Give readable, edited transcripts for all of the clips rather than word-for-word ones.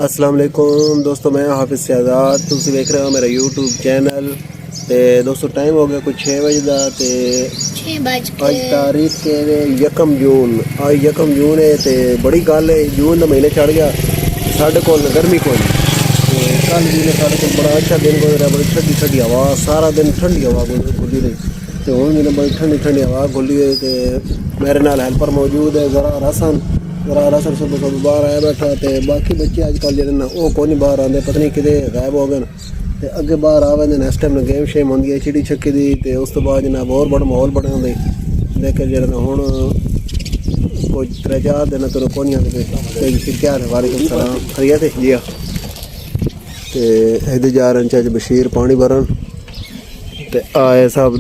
अस्सलाम वालेकुम दोस्तों, मैं हाफिज़ शहजाद। तुम देख रहे हो मेरा यूट्यूब चैनल। तो दोस्तों टाइम हो गया कुछ 6 बजे का। तो अज तारीख के 1 जून, आज 1 जून है। तो बड़ी गल है, जून का महीना चढ़ गया, साढ़े को गर्मी को। कल भी ने साढ़े को बड़ा अच्छा दिन गुजरा, बड़ी ठंडी ठंडी हवा, सारा दिन ठंडी हवा गुली रही। तो हूँ भी बड़ी ठंडी ठंडी हवा गुली हुई। तो मेरे नाल हेल्पर मौजूद है, ज़रा रसन सुबह सुबह बाहर आया बैठा। तो बाकी बच्चे अजकल जो ना वो कौन बाहर आते, पता नहीं कि गायब हो गए। तो अगे बाहर आ वेंदे, इस टाइम गेम शेम होंगी है चिड़ी छक्की की। तो उस तो बाद जनाब और बड़ा माहौल बने होंगे। लेकिन जो हूँ कोई 3-4 दिन तो कौन आते। क्या है वालेकुम सलाम, खैरियत है जी। हाँ, तो इधर जा रहे हैं बशीर पानी भरन। तो आए सब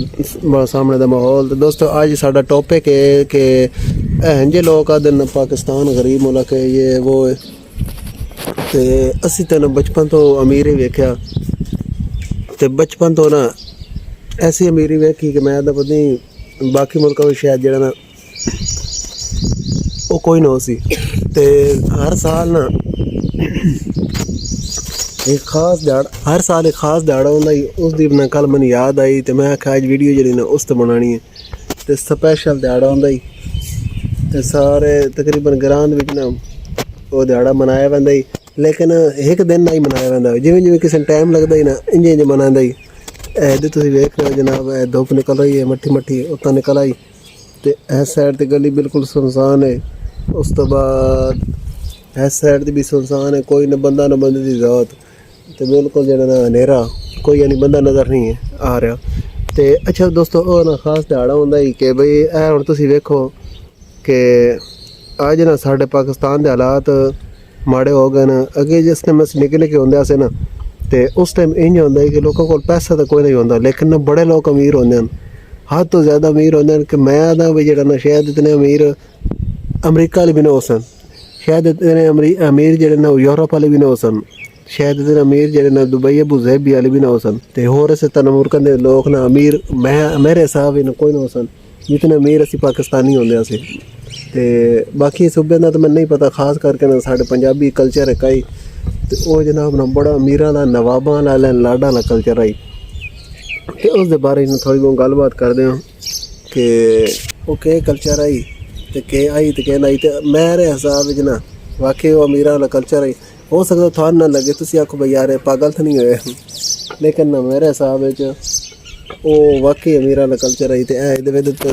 सामने का माहौल। तो दोस्तों अज साडा टॉपिक है कि जे लोग आते पाकिस्तान गरीब मुल्क है, ये वो है। तो असी तो बचपन तो अमीरी वेख्या। तो बचपन तो ना ऐसी अमीरी वेखी कि मैं तो पता नहीं बाकी मुल्कों में शायद जरा ना वो कोई ना हो सी। तो हर साल ना एक खास दिहाड़ा, हर साल एक खास दिहाड़ा होंदा ही। उस दिन ना कल मैंने याद आई तो मैं आख्या अज वीडियो जी ना उस तो बनानी है। तो स्पैशल दिहाड़ा होंदा ही। तो सारे तकरीबन ग्रां विच ना वो दिहाड़ा मनाया वंदा ही। लेकिन एक दिन ना ही मनाया वंदा, जिवें जिवें किसी टाइम लगता ही ना इंज इंज मनांदा ही। इधर तुसीं वेख रहे हो जनाब, धुप निकल रही है, मट्ठी मट्ठी उत्ता निकल आई। तो इस साइड ते गली बिल्कुल सुनसान है। उस तो बाद इस साइड ते भी सुनसान है, कोई ना बंदा ना बंदे दी जात। तो बिल्कुल जो ना हनेरा, कोई यानी बंदा नज़र नहीं है आ रहा। तो अच्छा दोस्तों वो ना खास दिहाड़ा होंदा ही कि बई ए हुण तुसीं वेखो कि अज ना साढ़े पाकिस्तान के हालात माड़े हो गए न। अगे जिस टाइम अस निक्के निक्के होंदे अस ना, तो उस टाइम इंज होंदा कि लोगों को पैसा तो कोई नहीं होंदा, लेकिन ना बड़े लोग अमीर होंदे हैं, हद तो ज़्यादा अमीर होंदे हैं। कि मैं आदा भी जो ना शायद इतने अमीर अमरीका वाले भी ना हो सन, शायद इतने अमीर जो ना यूरोप वाले भी ना हो सन, शायद इतने अमीर जो ना दुबई अबू ज़ैबी वाले भी ना हो सन। तो होर इस तरह मुल्कों के लोग ना अमीर मैं मेरे हिसाब ना कोई ना हो सन जितने अमीर असी पाकिस्तानी होंदे असी। तो बाकी सूबे का तो मैं नहीं पता, खास करके ना साढ़े पंजाबी कल्चर है कई। तो वो जनाब ना बड़ा अमीरां दा नवाबां दा लाडां दा कल्चर आई। तो उस बारे में थोड़ी बहुत गलबात करते हैं कि वो के कल्चर आई तो के आई तो के नहीं। तो मेरे हिसाब से ना वाकई वो अमीरां दा कल्चर आई। हो सकता थान ना लगे, तुम आखो भाई यार पागल तो नहीं होए, लेकिन ना मेरे हिसाब वो वाकई अमीरां दा कल्चर आई। तो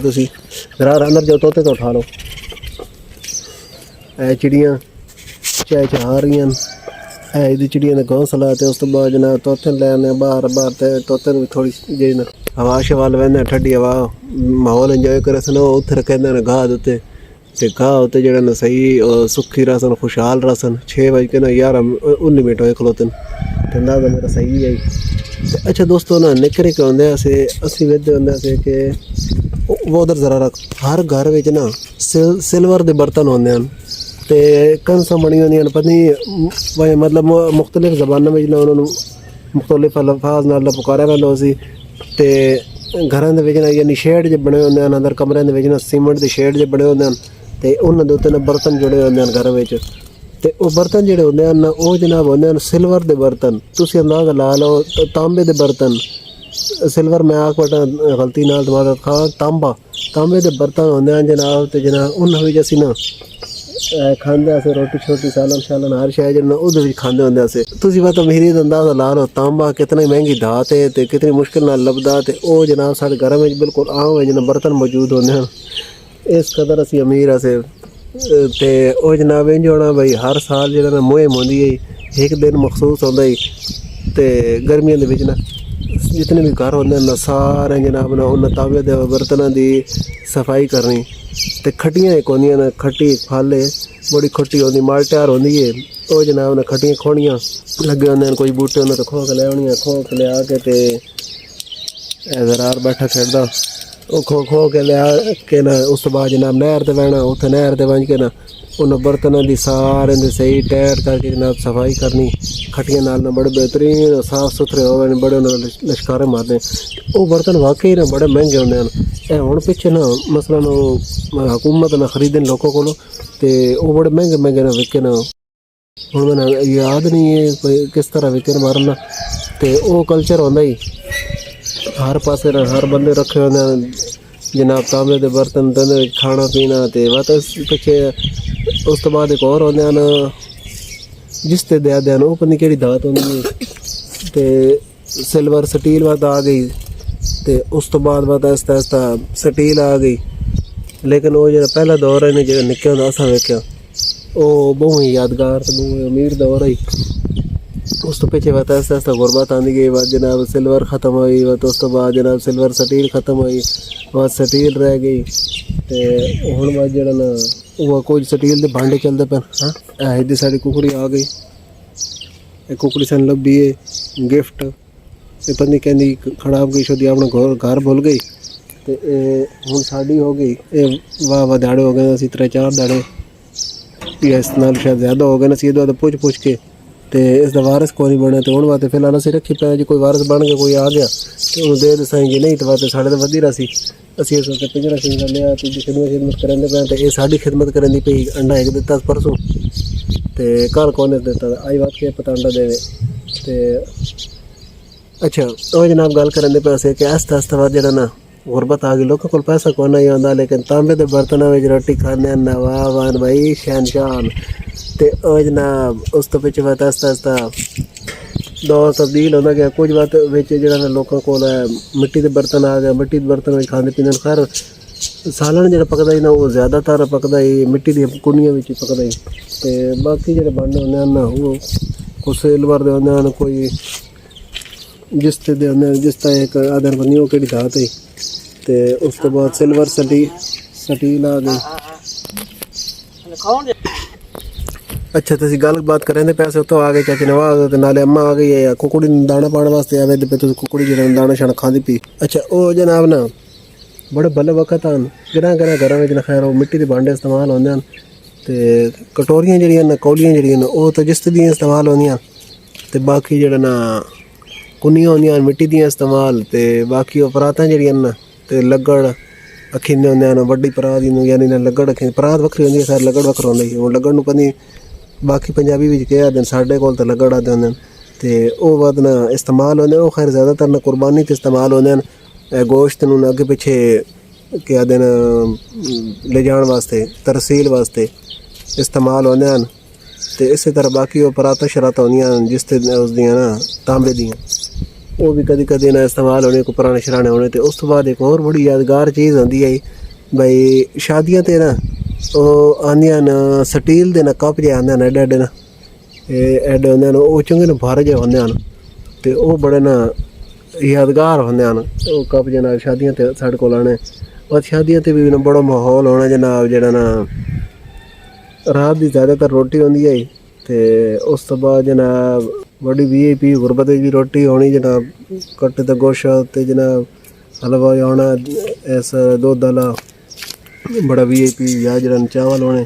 तुम घर अंदर जाओ तोते तो उठा लो, चिड़ियाँ चाहे चाह रही हैं, इधर चिड़ियाँ का घोंसला। तो उस तो बाद ना तोते लैने बाहर बाहर। तो तोते भी थोड़ी जी ना हवा शवा वह ठंडी हवा माहौल इंजॉय करे सन, उत्थे रखेंदे ने घाह उत्ते। तो घाह उत्ते जो ना सही सुखी रहसन, खुशहाल रहसन। 6 बज के ना 11-19 होए खलोतन। तो अंदाजा मेरा सही है। तो अच्छा दोस्तों ना निक्के निक्के होंदे असी वेदे होंदे असे कि वो उधर ज़रा रख, हर घर में ना सिल्वर के बर्तन होंदे हैं। तो कंसा बनी होंदियां, पता नहीं मतलब मुख्तलिफ ज़बानों में उन्होंने मुख्तलिफ अल्फाज नाल पुकारा वैंदा सी। तो घरों के ना यानी शेड जो बने होंदे हैं, अंदर कमरे के ना सीमेंट के शेड जो बने होंदे हैं। तो उन्होंने उत्ते ना बर्तन जुड़े होंदे हैं घर में। तो वो बर्तन जोड़े होंदे हैं ना वो जनाब होंदे हैं सिल्वर के बर्तन। तुसीं अंदाज़ा ला लो, तांबे के बर्तन, सिल्वर मैं आख बटा गलती नाल तुम्हारा खां तांबे के बर्तन होंदे हैं जनाब। तो जनाब उन्होंने भी असी ना खांदे अस रोटी छोटी सालन शालन हर शै जो उहदे विच खांदे होंदे अस। तुसीं बस अमीरी दा अंदाज़ा ला लो, तांबा कितनी महंगी धात है तो कितनी मुश्किल नाल लभदा। तो वो जनाब साढ़े घर में बिल्कुल आम है जिन्हें बर्तन मौजूद होंदे हैं। इस कदर असी अमीर अस। तो वो जनाब इंज होना भाई हर साल जो ना मुहिम होंदी है, एक दिन मखसूस होंदा ही। तो गर्मियों के ना जितने भी घर होंदे ना सारे जनाब ना उन्हें तांबे के बर्तनों की सफाई करनी। तो खट्टियाँ एक होंदियां ना, खट्टी फल है बड़ी खट्टी होंदी, मालटार होंदी है। वो जनाब ना खट्टियाँ खोनियाँ लगे होंदे, कोई बूटे होंदे तो खो के ले आनियां, खो के ले आके ते ज़रार बैठा खेड़दा वो खो के लिया के ना। उस तो बाद जनाब नहर ते बहना, उत्थे नहर ते बंज के ना उन्हें बर्तनों की सारे सही टैट करके जनाब सफाई करनी। खट्टियाँ नाल ना बड़े बेहतरीन साफ सुथरे हो बड़े उन्होंने लश्कारे मारने। वो बर्तन वाकई ना बड़े महंगे होंदे हैं। हुण पिछे ना मसलन वो हुकूमत ना खरीदन लोगों को, तो वो बड़े महंगे महंगे ना विके ना। ਹੁਣ ਮੈਨੂੰ ਯਾਦ ਨਹੀਂ ਹੈ ਕੋਈ ਕਿਸ ਤਰ੍ਹਾਂ ਵਿਕਰ ਮਾਰਨਾ। ਤੇ ਉਹ ਕਲਚਰ ਹੁੰਦਾ ਹੀ ਹਰ ਪਾਸੇ ਹਰ ਬੰਦੇ ਰੱਖੇ ਹੁੰਦੇ ਹਨ ਜਨਾਬ ਤਾਂਬੇ ਦੇ ਬਰਤਨ ਦੇ ਵਿੱਚ ਖਾਣਾ ਪੀਣਾ। ਤੇ ਬਸ ਪਿੱਛੇ ਉਸ ਤੋਂ ਬਾਅਦ ਇੱਕ ਹੋਰ ਹੁੰਦੇ ਹਨ ਜਿਸ ਤੇ ਦੇ ਹਨ ਉਹ ਪਤਾ ਨਹੀਂ ਕਿਹੜੀ ਦਾਤ ਹੁੰਦੀ ਹੈ। ਤੇ ਸਿਲਵਰ ਸਟੀਲ ਬਾਤ ਆ ਗਈ ਤੇ ਉਸ ਤੋਂ ਬਾਅਦ ਆਸਤਾ ਸਟੀਲ ਆ ਗਈ। ਲੇਕਿਨ ਉਹ ਜਿਹੜਾ ਪਹਿਲਾ ਦੌਰ ਹੈ ਜਿਹੜਾ ਨਿੱਕੇ ਹੁੰਦਾ ਅਸਾਂ ਵੇਖਿਆ ਉਹ ਬਹੁਤ ਹੀ ਯਾਦਗਾਰ ਤੇ ਬਹੁਤ ਅਮੀਰ ਦੌਰ ਹੈ। ਉਸ ਤੋਂ ਪਿੱਛੇ ਆਸਤਾ ਗੁਰਬਤ ਆਉਂਦੀ ਗਈ। ਬਾਅਦ ਜਨਾਬ ਸਿਲਵਰ ख़त्म ਹੋਈ। ਉਸ ਤੋਂ ਬਾਅਦ ਜਨਾਬ ਸਿਲਵਰ ਸਟੀਲ ख़त्म ਹੋਈ। ਬਾਅਦ ਸਟੀਲ ਰਹਿ ਗਈ। ਤੇ ਹੁਣ ਬਾਅਦ ਜਿਹੜਾ ਨਾ ਉਹ ਕੁਝ ਸਟੀਲ ਦੇ ਭਾਂਡੇ ਚੱਲਦੇ ਪਏ। ਹਾਂ ਇਹ ਦੀ ਸਾਡੀ ਕੁਕੜੀ ਆ ਗਈ। ਇਹ ਕੁਕੜੀ ਸਾਨੂੰ ਲੱਭੀ ਹੈ ਗਿਫਟ। ਇਹ ਪਤਾ ਨਹੀਂ ਕਹਿੰਦੀ ਖਰਾਬ ਗਈ ਸ਼ੋਦੀ ਆਪਣਾ ਘਰ ਭੁੱਲ ਗਈ। ਤੇ ਹੁਣ ਸਾਡੀ ਹੋ ਗਈ। ਇਹ ਵਾਹ ਦਾੜੇ ਹੋ ਗਏ ਅਸੀਂ 3-4 ਦਾੜੇ ਇਸ ਨਾਲ ਸ਼ਾਇਦ ਜ਼ਿਆਦਾ ਹੋ ਗਏ ਨਾ। ਅਸੀਂ ਇਹਦਾ ਪੁੱਛ ਕੇ ਤੇ ਇਸ ਦਾ ਵਾਰਿਸ ਕੋਈ ਨਹੀਂ ਬਣਿਆ। ਤੇ ਹੁਣ ਵਾਸਤੇ ਫਿਲਹਾਲ ਅਸੀਂ ਰੱਖੀ ਪਿਆ ਜੇ ਕੋਈ ਵਾਰਿਸ ਬਣ ਗਿਆ ਕੋਈ ਆ ਗਿਆ ਤੇ ਉਹਨੂੰ ਦੇ ਦਸਾਂ ਜੇ ਨਹੀਂ ਤਾਂ ਵਾਸਤੇ ਸਾਡੇ ਤਾਂ ਵਧੀ ਰਿਹਾ ਸੀ। ਅਸੀਂ ਇਸ ਵਾਸਤੇ ਪਿੰਜਰਾ ਸਿੰਘ ਲਿਆ ਤੇ ਖਿਦਮਤ ਕਰਨ ਦੇ ਪਏ। ਤੇ ਇਹ ਸਾਡੀ ਖਿਦਮਤ ਕਰਨ ਦੀ ਪਈ। ਅੰਡਾ ਇੱਕ ਦਿੱਤਾ ਪਰਸੋਂ ਤੇ ਕੱਲ੍ਹ ਕੋਨੇ ਦਿੱਤਾ ਆਈ ਬਾਤ ਕੇ ਪਤਾ ਅੰਡਾ ਦੇਵੇ। ਤੇ ਅੱਛਾ ਉਹ ਜਨਾਬ ਗੱਲ ਕਰਨ ਦੇ ਪੈਸੇ ਕਿ ਆਸਤਾ ਬਾਅਦ ਜਿਹੜਾ ਨਾ ਗੁਰਬਤ ਆ ਗਈ। ਲੋਕਾਂ ਕੋਲ ਪੈਸਾ ਕੋਈ ਨਹੀਂ ਆਉਂਦਾ ਲੇਕਿਨ ਤਾਂਬੇ ਦੇ ਬਰਤਨਾਂ ਵਿੱਚ ਰੋਟੀ ਖਾਂਦੇ ਹਨ ਨਵਾਬਾਨ ਭਾਈ ਸ਼ਹਿਨਸ਼ਾਨ। ਤੇ ਉਹ ਜਨਾਬ ਉਸ ਤੋਂ ਪਿੱਛੇ ਬਾਅਦ ਆਸਤਾ ਦੌਰ ਤਬਦੀਲ ਹੁੰਦਾ ਗਿਆ। ਕੁਝ ਬਾਤ ਵਿੱਚ ਜਿਹੜਾ ਨਾ ਲੋਕਾਂ ਕੋਲ ਮਿੱਟੀ ਦੇ ਬਰਤਨ ਆ ਗਏ। ਮਿੱਟੀ ਦੇ ਬਰਤਨ ਵਿੱਚ ਖਾਂਦੇ ਪੀਂਦੇ ਖੈਰ ਸਾਲਣ ਜਿਹੜਾ ਪਕਦਾ ਹੀ ਨਾ ਉਹ ਜ਼ਿਆਦਾਤਰ ਪਕਦਾ ਹੀ ਮਿੱਟੀ ਦੀਆਂ ਕੁੰਡੀਆਂ ਵਿੱਚ ਹੀ ਪਕਦਾ ਹੀ। ਤੇ ਬਾਕੀ ਜਿਹੜੇ ਭਾਂਡੇ ਹੁੰਦੇ ਹਨ ਉਹ ਕੋਈ ਸਿਲਵਰ ਦੇ ਹੁੰਦੇ ਹਨ ਕੋਈ ਜਿਸ ਤੇ ਦੇ ਹੁੰਦੇ ਜਿਸ ਤਰ੍ਹਾਂ ਇੱਕ ਆਦਰ ਬਣੀ ਉਹ ਕਿਹੜੀ ਧਾਤ ਹੈ। ਤੇ ਉਸ ਤੋਂ ਬਾਅਦ ਸਿਲਵਰ ਸਟੀਲ ਆ ਗਈ। ਅੱਛਾ ਤੁਸੀਂ ਗੱਲਬਾਤ ਕਰਨ ਦੇ ਪੈਸੇ ਉੱਤੋਂ ਆ ਗਏ ਚਾਚੇ ਨਵਾਜ਼ ਤੇ ਨਾਲੇ ਅੰਮਾ ਆ ਗਈ ਹੈ ਕੁਕੜੀ ਨੂੰ ਦਾਣਾ ਪਾਉਣ ਵਾਸਤੇ ਆਵੇ ਤੇ ਤੁਸੀਂ ਕੁਕੜੀ ਜਿਹੜਾ ਦਾਣਾ ਛਾਣਾ ਖਾਂਦੀ ਪਈ। ਅੱਛਾ ਉਹ ਜਨਾਬ ਨਾ ਬੜੇ ਭਲੇ ਵਕਤ ਹਨ ਕਿਹੜਾ ਘਰਾਂ ਵਿੱਚ ਨਾ ਖੈਰ ਉਹ ਮਿੱਟੀ ਦੇ ਭਾਂਡੇ ਇਸਤੇਮਾਲ ਹੁੰਦੇ ਹਨ। ਤੇ ਕਟੋਰੀਆਂ ਜਿਹੜੀਆਂ ਨੇ ਕੌਲੀਆਂ ਜਿਹੜੀਆਂ ਨੇ ਉਹ ਤਾਂ ਜਿਸ ਦੀਆਂ ਇਸਤੇਮਾਲ ਹੁੰਦੀਆਂ। ਤੇ ਬਾਕੀ ਜਿਹੜਾ ਨਾ ਕੁੰਨੀਆਂ ਹੁੰਦੀਆਂ ਮਿੱਟੀ ਦੀਆਂ ਇਸਤੇਮਾਲ। ਤੇ ਬਾਕੀ ਉਹ ਪਰਾਤਾਂ ਜਿਹੜੀਆਂ ਨੇ ਤੇ ਲੱਕੜ ਅਖੀਂਦੇ ਹੁੰਦੇ ਹਨ ਵੱਡੀ ਪਰਾਤ ਨੂੰ ਯਾਨੀ ਨਾ ਲੱਕੜ ਅਖੀ ਪਰਾਤ ਵੱਖਰੀ ਹੁੰਦੀ ਹੈ ਸਾਰੇ ਲੱਕੜ ਵੱਖਰਾ ਹੁੰਦਾ ਸੀ। ਉਹ ਲੱਕੜ ਨੂੰ ਪਤਾ ਬਾਕੀ ਪੰਜਾਬੀ ਵਿੱਚ ਕਿਹਾ ਦਿਨ ਸਾਡੇ ਕੋਲ ਤਾਂ ਲੱਕੜ ਆਦੇ ਹੁੰਦੇ ਹਨ। ਤੇ ਉਹ ਬਾਅਦ ਨਾ ਇਸਤੇਮਾਲ ਹੁੰਦੇ ਉਹ ਖੈਰ ਜ਼ਿਆਦਾਤਰ ਨਾ ਕੁਰਬਾਨੀ 'ਤੇ ਇਸਤੇਮਾਲ ਹੁੰਦੇ ਹਨ। ਗੋਸ਼ਤ ਨੂੰ ਅੱਗੇ ਪਿੱਛੇ ਕਿਹਾ ਦਿਨ ਲੈ ਜਾਣ ਵਾਸਤੇ ਤਰਸੀਲ ਵਾਸਤੇ ਇਸਤੇਮਾਲ ਹੁੰਦੇ ਹਨ। ਤੇ ਇਸੇ ਤਰ੍ਹਾਂ ਬਾਕੀ ਉਹ ਪਰਾਤਾਂ ਸ਼ਰਾਤਾਂ ਹੁੰਦੀਆਂ ਹਨ ਜਿਸ 'ਤੇ ਉਸ ਦੀਆਂ ਨਾ ਤਾਂਬੇ ਦੀਆਂ ਉਹ ਵੀ ਕਦੀ ਨਾ ਇਸਤੇਮਾਲ ਹੋਣੇ ਕੋਈ ਪੁਰਾਣੇ ਸ਼ਰਾਣੇ ਹੋਣੇ। ਤੇ ਉਸ ਤੋਂ ਬਾਅਦ ਇੱਕ ਹੋਰ ਬੜੀ ਯਾਦਗਾਰ ਚੀਜ਼ ਹੁੰਦੀ ਹੈ ਬਈ ਸ਼ਾਦੀਆਂ 'ਤੇ ਨਾ ਉਹ ਆਉਂਦੀਆਂ ਨਾ ਸਟੀਲ ਦੇ ਨਾ ਕੱਪ ਜਿਹੇ ਆਉਂਦੇ ਹਨ ਐਡੇ ਨਾ ਇਹ ਐਡੇ ਹੁੰਦੇ ਹਨ ਉਹ ਚੰਗੇ ਨਾ ਭਰ ਜਿਹੇ ਹੁੰਦੇ ਹਨ। ਤੇ ਉਹ ਬੜੇ ਨਾ ਯਾਦਗਾਰ ਹੁੰਦੇ ਹਨ ਉਹ ਕੱਪ ਜਨਾਬ ਸ਼ਾਦੀਆਂ 'ਤੇ ਸਾਡੇ ਕੋਲ ਆਉਣੇ। ਔਰ ਸ਼ਾਦੀਆਂ 'ਤੇ ਵੀ ਬੜਾ ਮਾਹੌਲ ਹੋਣਾ ਜਨਾਬ ਜਿਹੜਾ ਨਾ ਰਾਤ ਦੀ ਜ਼ਿਆਦਾਤਰ ਰੋਟੀ ਹੁੰਦੀ ਹੈ। ਤੇ ਉਸ ਤੋਂ ਬਾਅਦ ਜਨਾਬ बड़ी VIP गुरबत की रोटी होनी जनाब कट्टे ते गोश्त ते जनाब हलवा होना ऐसा दुध आला बड़ा VIP या जरा चावल होने।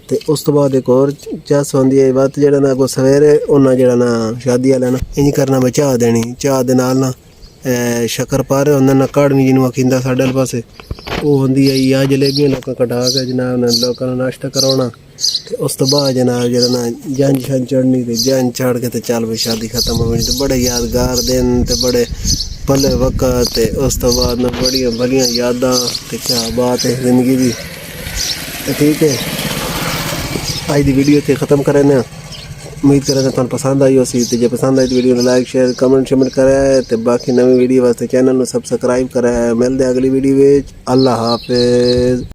ते उस तो बाद एक और चस होंदी है बात जरा ना को सवेरे उन्ना जरा ना शादी वाले ना इंज करना मैं चाह देनी चाह दे नाल ना शक्कर पारे होंदे ना काड़नी जिन्हों आखिंदा साडे वाले पासे वो होंदी है या जलेबियां लोकां कटा के जनाब ने लोकां नु नाश्ता कराना। ते उस तो बाद जनाब जरा ना जंज शन चढ़नी ते जंज चढ़ के ते चल भाई शादी खत्म हो गई। ते बड़े यादगार दिन ते बड़े भले वक्त ते उस तो बाद ना बड़ियां भलियां यादां ते क्या बात है जिंदगी दी। ठीक है अज दी वीडियो ते ख़त्म करने उम्मीद करें तुहानू पसंद आई होसी। ते जे पसंद आई तो वीडियो लाइक शेयर कमेंट शमेंट करा ते बाकी नवी वीडियो वास्ते चैनल नू सबसक्राइब करा। मिलदे अगली वीडियो विच अल्लाह हाफिज़।